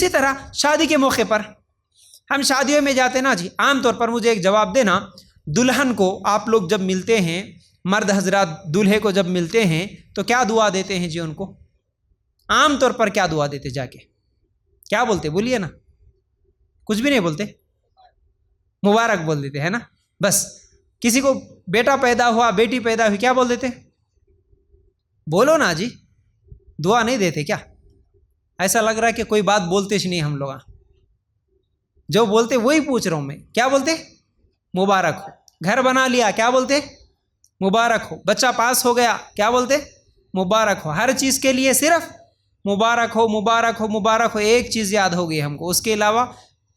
اسی طرح شادی کے موقع پر ہم شادیوں میں جاتے نا جی، عام طور پر مجھے ایک جواب دینا، دلہن کو آپ لوگ جب ملتے ہیں، مرد حضرات دولہے کو جب ملتے ہیں تو کیا دعا دیتے ہیں جی ان کو؟ عام طور پر کیا دعا دیتے؟ جا کے کیا بولتے؟ بولیے نا، کچھ بھی نہیں بولتے، مبارک بول دیتے ہیں نا بس۔ کسی کو بیٹا پیدا ہوا، بیٹی پیدا ہوئی، کیا بول دیتے؟ بولو نا جی، دعا نہیں دیتے کیا؟ ایسا لگ رہا ہے کہ کوئی بات بولتے ہی نہیں ہم لوگ، جو بولتے وہی پوچھ رہا ہوں میں، کیا بولتے؟ مبارک ہو۔ گھر بنا لیا، کیا بولتے؟ مبارک ہو۔ بچہ پاس ہو گیا، کیا بولتے؟ مبارک ہو۔ ہر چیز کے لیے صرف مبارک ہو، مبارک ہو، مبارک ہو۔ ایک چیز یاد ہو گئی ہم کو، اس کے علاوہ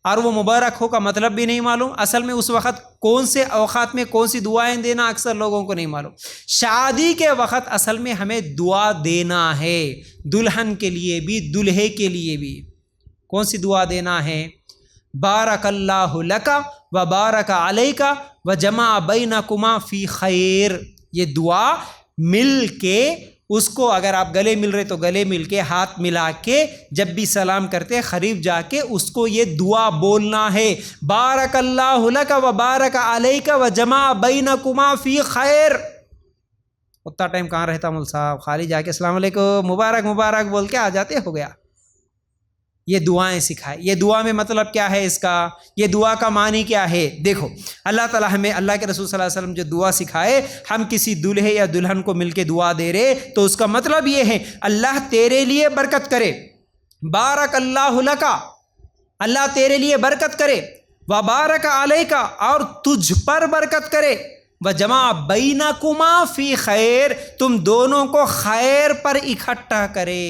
اور وہ مبارک ہو کا مطلب بھی نہیں معلوم۔ اصل میں اس وقت کون سے اوقات میں کون سی دعائیں دینا اکثر لوگوں کو نہیں معلوم۔ شادی کے وقت اصل میں ہمیں دعا دینا ہے، دلہن کے لیے بھی دلہے کے لیے بھی۔ کون سی دعا دینا ہے؟ بارک اللہ لک و بارک علیک و جمع بینکما فی خیر۔ یہ دعا مل کے اس کو، اگر آپ گلے مل رہے تو گلے مل کے، ہاتھ ملا کے، جب بھی سلام کرتے قریب جا کے اس کو یہ دعا بولنا ہے، بارک اللہ لک و بارک علیک و جمع بینکما فی خیر۔ اتنا ٹائم کہاں رہتا مول صاحب، خالی جا کے السلام علیکم مبارک مبارک بول کے آ جاتے، ہو گیا۔ یہ دعائیں سکھائے۔ یہ دعا میں مطلب کیا ہے اس کا؟ یہ دعا کا معنی کیا ہے؟ دیکھو، اللہ تعالیٰ ہمیں، اللہ کے رسول صلی اللہ علیہ وسلم جو دعا سکھائے، ہم کسی دلہے یا دلہن کو مل کے دعا دے رہے تو اس کا مطلب یہ ہے اللہ تیرے لیے برکت کرے، بارک اللہ لک، اللہ تیرے لیے برکت کرے، و بارک علیک، اور تجھ پر برکت کرے، و جمع بینکما فی خیر، تم دونوں کو خیر پر اکٹھا کرے،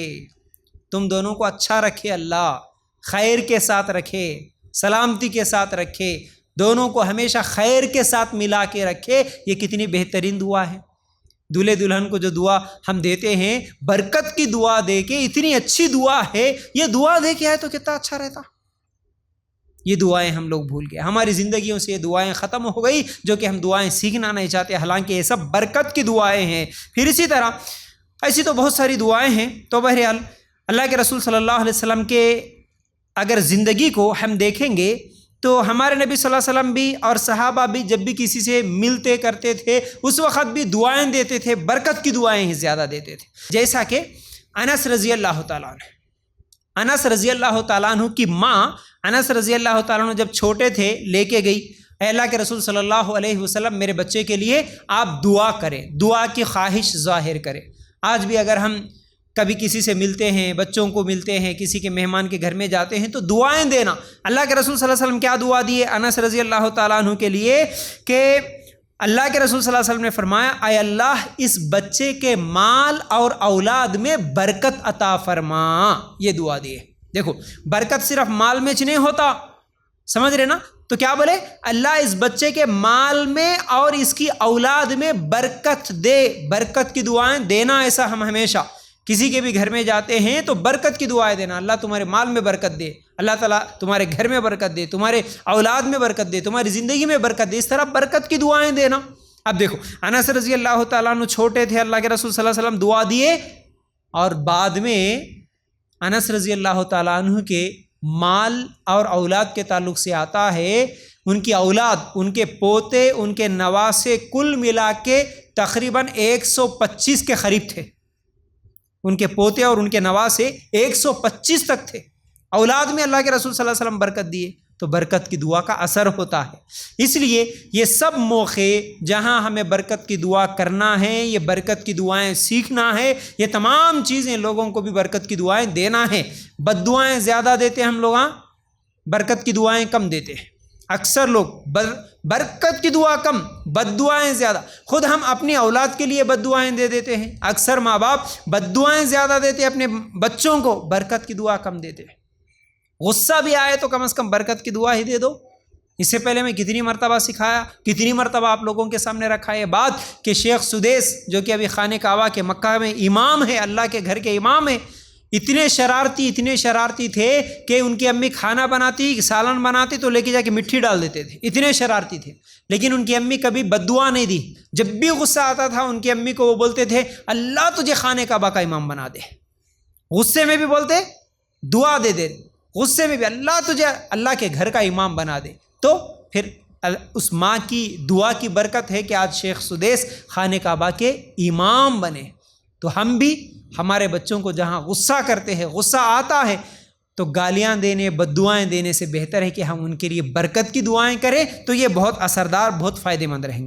تم دونوں کو اچھا رکھے، اللہ خیر کے ساتھ رکھے، سلامتی کے ساتھ رکھے، دونوں کو ہمیشہ خیر کے ساتھ ملا کے رکھے۔ یہ کتنی بہترین دعا ہے۔ دولہے دلہن کو جو دعا ہم دیتے ہیں، برکت کی دعا دے کے، اتنی اچھی دعا ہے، یہ دعا دے کے آئے تو کتنا اچھا رہتا۔ یہ دعائیں ہم لوگ بھول گئے، ہماری زندگیوں سے یہ دعائیں ختم ہو گئی، جو کہ ہم دعائیں سیکھنا نہیں چاہتے، حالانکہ یہ سب برکت کی دعائیں ہیں۔ پھر اسی طرح ایسی تو بہت ساری دعائیں ہیں۔ تو بہرحال اللہ کے رسول صلی اللہ علیہ وسلم کے اگر زندگی کو ہم دیکھیں گے تو ہمارے نبی صلی اللہ علیہ وسلم بھی اور صحابہ بھی جب بھی کسی سے ملتے کرتے تھے اس وقت بھی دعائیں دیتے تھے، برکت کی دعائیں ہی زیادہ دیتے تھے۔ جیسا کہ انس رضی اللہ تعالیٰ عنہ، انس رضی اللہ تعالیٰ عنہ کی ماں انس رضی اللہ تعالیٰ عنہ جب چھوٹے تھے لے کے گئی، اے اللہ کے رسول صلی اللہ علیہ وسلم میرے بچے کے لیے آپ دعا کریں، دعا کی خواہش ظاہر کریں۔ آج بھی اگر ہم کبھی کسی سے ملتے ہیں، بچوں کو ملتے ہیں، کسی کے مہمان کے گھر میں جاتے ہیں تو دعائیں دینا۔ اللہ کے رسول صلی اللہ علیہ وسلم کیا دعا دیے انس رضی اللہ تعالیٰ عنہ کے لیے کہ اللہ کے رسول صلی اللہ علیہ وسلم نے فرمایا، اے اللہ اس بچے کے مال اور اولاد میں برکت عطا فرما۔ یہ دعا دیے۔ دیکھو، برکت صرف مال میں نہیں ہوتا، سمجھ رہے نا؟ تو کیا بولے؟ اللہ اس بچے کے مال میں اور اس کی اولاد میں برکت دے۔ برکت کی دعائیں دینا، ایسا ہم ہمیشہ کسی کے بھی گھر میں جاتے ہیں تو برکت کی دعائیں دینا، اللہ تمہارے مال میں برکت دے، اللہ تعالیٰ تمہارے گھر میں برکت دے، تمہارے اولاد میں برکت دے، تمہاری زندگی میں برکت دے، اس طرح برکت کی دعائیں دینا۔ اب دیکھو، انس رضی اللہ تعالیٰ عنہ چھوٹے تھے، اللہ کے رسول صلی اللہ علیہ وسلم دعا دیے، اور بعد میں انس رضی اللہ تعالیٰ عنہ کے مال اور اولاد کے تعلق سے آتا ہے، ان کی اولاد، ان کے پوتے، ان کے نواسے کل ملا کے تقریباً 125 کے قریب تھے۔ ان کے پوتے اور ان کے نواسے 125 تک تھے۔ اولاد میں اللہ کے رسول صلی اللہ علیہ وسلم برکت دیے، تو برکت کی دعا کا اثر ہوتا ہے۔ اس لیے یہ سب موقع جہاں ہمیں برکت کی دعا کرنا ہے، یہ برکت کی دعائیں سیکھنا ہے، یہ تمام چیزیں لوگوں کو بھی برکت کی دعائیں دینا ہے۔ بد دعائیں زیادہ دیتے ہم لوگ، برکت کی دعائیں کم دیتے ہیں۔ اکثر لوگ برکت کی دعا کم، بد دعائیں زیادہ۔ خود ہم اپنی اولاد کے لیے بد دعائیں دے دیتے ہیں، اکثر ماں باپ بد دعائیں زیادہ دیتے ہیں اپنے بچوں کو، برکت کی دعا کم دیتے ہیں۔ غصہ بھی آئے تو کم از کم برکت کی دعا ہی دے دو۔ اس سے پہلے میں کتنی مرتبہ سکھایا، کتنی مرتبہ آپ لوگوں کے سامنے رکھا یہ بات کہ شیخ سدیس جو کہ ابھی خانہ کعبہ کے مکہ میں امام ہے، اللہ کے گھر کے امام ہے، اتنے شرارتی تھے کہ ان کی امی کھانا بناتی، سالن بناتی تو لے کے جا کے مٹی ڈال دیتے تھے، اتنے شرارتی تھے۔ لیکن ان کی امی کبھی بد دعا نہیں دی، جب بھی غصہ آتا تھا ان کی امی کو وہ بولتے تھے اللہ تجھے خانہ کعبہ کا امام بنا دے۔ غصے میں بھی بولتے دعا دے دے، غصے میں بھی اللہ تجھے اللہ کے گھر کا امام بنا دے، تو پھر اس ماں کی دعا کی برکت ہے کہ آج شیخ سدیس خانہ کعبہ کے امام بنے۔ تو ہم بھی ہمارے بچوں کو جہاں غصہ کرتے ہیں، غصہ آتا ہے، تو گالیاں دینے، بد دعائیں دینے سے بہتر ہے کہ ہم ان کے لیے برکت کی دعائیں کریں، تو یہ بہت اثردار، بہت فائدہ مند رہیں گے۔